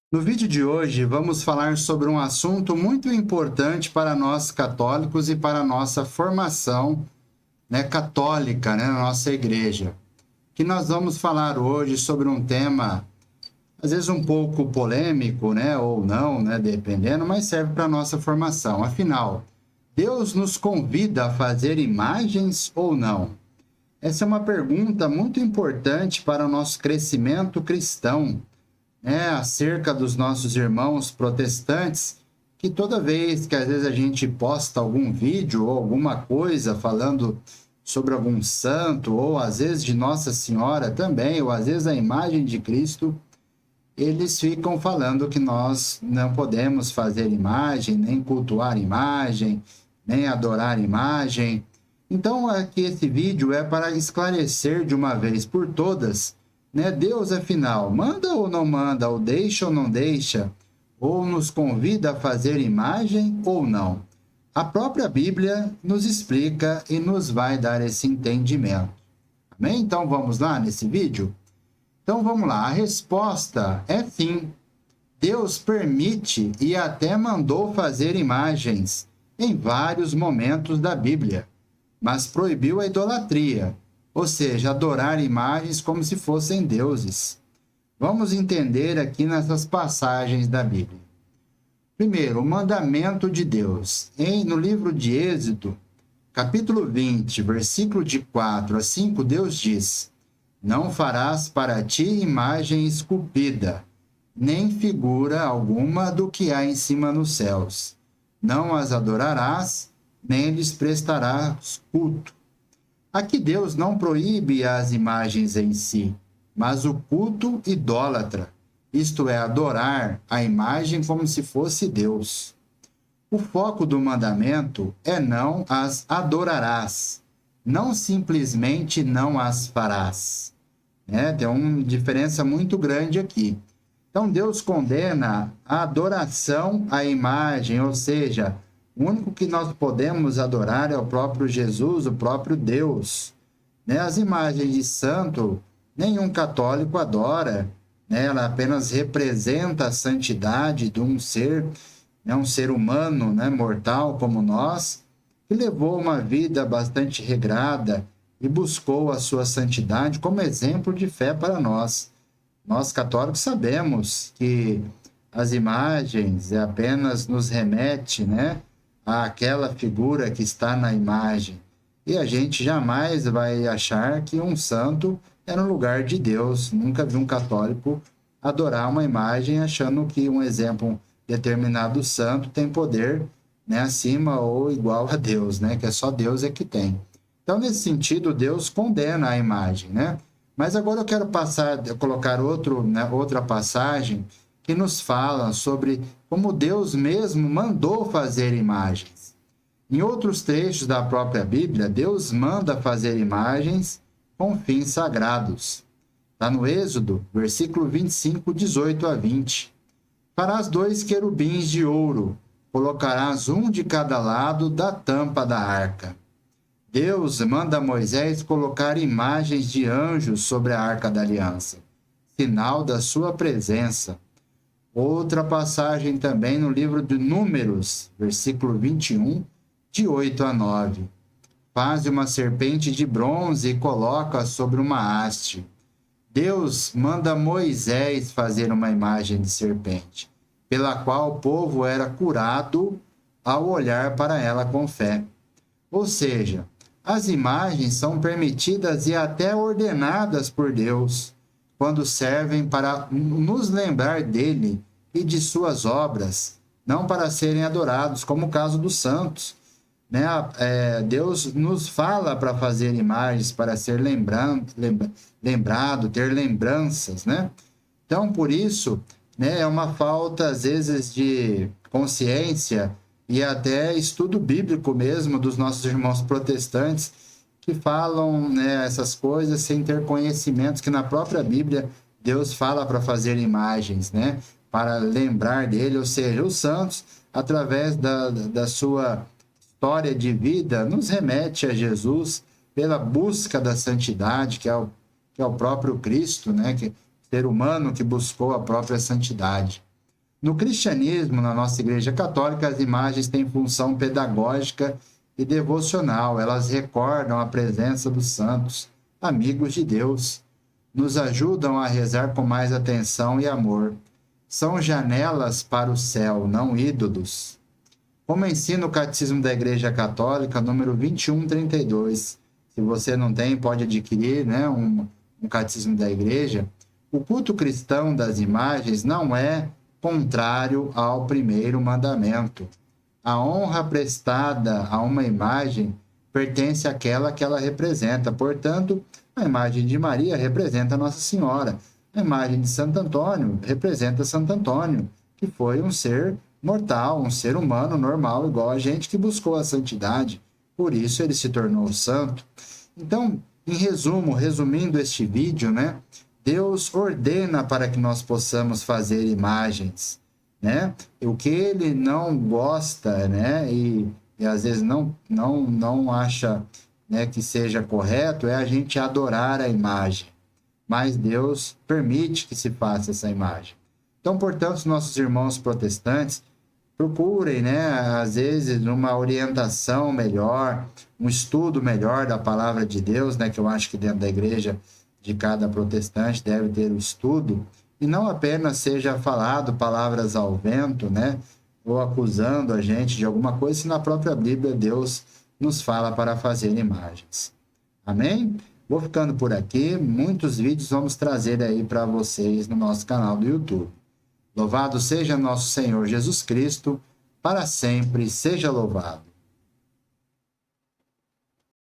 No vídeo de hoje, vamos falar sobre um assunto muito importante para nós católicos e para a nossa formação, católica, na nossa igreja. Que nós vamos falar hoje sobre um tema, às vezes um pouco polêmico, ou não, dependendo, mas serve para a nossa formação. Afinal, Deus nos convida a fazer imagens ou não? Essa é uma pergunta muito importante para o nosso crescimento cristão, acerca dos nossos irmãos protestantes, que toda vez que às vezes a gente posta algum vídeo ou alguma coisa falando sobre algum santo, ou às vezes de Nossa Senhora também, ou às vezes a imagem de Cristo, eles ficam falando que nós não podemos fazer imagem, nem cultuar imagem, nem adorar imagem. Então, aqui esse vídeo é para esclarecer de uma vez por todas, Deus, afinal, manda ou não manda, ou deixa ou não deixa, ou nos convida a fazer imagem ou não. A própria Bíblia nos explica e nos vai dar esse entendimento. Amém? Então, vamos lá nesse vídeo? Então, vamos lá. A resposta é sim. Deus permite e até mandou fazer imagens em vários momentos da Bíblia, mas proibiu a idolatria, ou seja, adorar imagens como se fossem deuses. Vamos entender aqui nessas passagens da Bíblia. Primeiro, o mandamento de Deus. No livro de Êxodo, capítulo 20, versículo de 4 a 5, Deus diz: Não farás para ti imagem esculpida, nem figura alguma do que há em cima nos céus. Não as adorarás, nem lhes prestarás culto. Aqui Deus não proíbe as imagens em si, mas o culto idólatra, isto é, adorar a imagem como se fosse Deus. O foco do mandamento é não as adorarás, não simplesmente não as farás. Tem uma diferença muito grande aqui. Então Deus condena a adoração à imagem, ou seja, o único que nós podemos adorar é o próprio Jesus, o próprio Deus. As imagens de santo, nenhum católico adora. Ela apenas representa a santidade de um ser humano, mortal como nós, que levou uma vida bastante regrada e buscou a sua santidade como exemplo de fé para nós. Nós católicos sabemos que as imagens apenas nos remete, àquela figura que está na imagem. E a gente jamais vai achar que um santo é no lugar de Deus. Nunca vi um católico adorar uma imagem achando que um exemplo determinado santo tem poder, acima ou igual a Deus, que é só Deus que tem. Então, nesse sentido, Deus condena a imagem, Mas agora eu quero colocar outra passagem que nos fala sobre como Deus mesmo mandou fazer imagens. Em outros trechos da própria Bíblia, Deus manda fazer imagens com fins sagrados. Está no Êxodo, versículo 25, 18 a 20. Farás 2 querubins de ouro, colocarás um de cada lado da tampa da arca. Deus manda Moisés colocar imagens de anjos sobre a arca da aliança, sinal da sua presença. Outra passagem também no livro de Números, versículo 21, de 8 a 9. Faz uma serpente de bronze e coloca sobre uma haste. Deus manda Moisés fazer uma imagem de serpente, pela qual o povo era curado ao olhar para ela com fé. Ou seja, as imagens são permitidas e até ordenadas por Deus, quando servem para nos lembrar dele e de suas obras, não para serem adorados, como o caso dos santos. Deus nos fala para fazer imagens, para ser lembrado, ter lembranças, Então, por isso, é uma falta, às vezes, de consciência e até estudo bíblico mesmo dos nossos irmãos protestantes que falam essas coisas sem ter conhecimentos que na própria Bíblia Deus fala para fazer imagens, para lembrar dele, ou seja, os santos, através da sua história de vida, nos remete a Jesus pela busca da santidade, que é o próprio Cristo, que ser humano que buscou a própria santidade. No cristianismo, na nossa Igreja Católica, as imagens têm função pedagógica e devocional. Elas recordam a presença dos santos, amigos de Deus. Nos ajudam a rezar com mais atenção e amor. São janelas para o céu, não ídolos. Como ensina o Catecismo da Igreja Católica, número 2132. Se você não tem, pode adquirir, né, um Catecismo da Igreja. O culto cristão das imagens não é contrário ao primeiro mandamento. A honra prestada a uma imagem pertence àquela que ela representa. Portanto, a imagem de Maria representa Nossa Senhora. A imagem de Santo Antônio representa Santo Antônio, que foi um ser mortal, um ser humano normal, igual a gente, que buscou a santidade. Por isso ele se tornou santo. Então, em resumo, resumindo este vídeo, né? Deus ordena para que nós possamos fazer imagens, né? O que ele não gosta, né? E às vezes não acha, né, que seja correto, é a gente adorar a imagem. Mas Deus permite que se faça essa imagem. Então, portanto, nossos irmãos protestantes procurem, né, às vezes, uma orientação melhor, um estudo melhor da palavra de Deus, né, que eu acho que dentro da igreja de cada protestante deve ter o estudo, e não apenas seja falado palavras ao vento, né, ou acusando a gente de alguma coisa, se na própria Bíblia Deus nos fala para fazer imagens. Amém? Vou ficando por aqui, muitos vídeos vamos trazer aí para vocês no nosso canal do YouTube. Louvado seja nosso Senhor Jesus Cristo, para sempre seja louvado.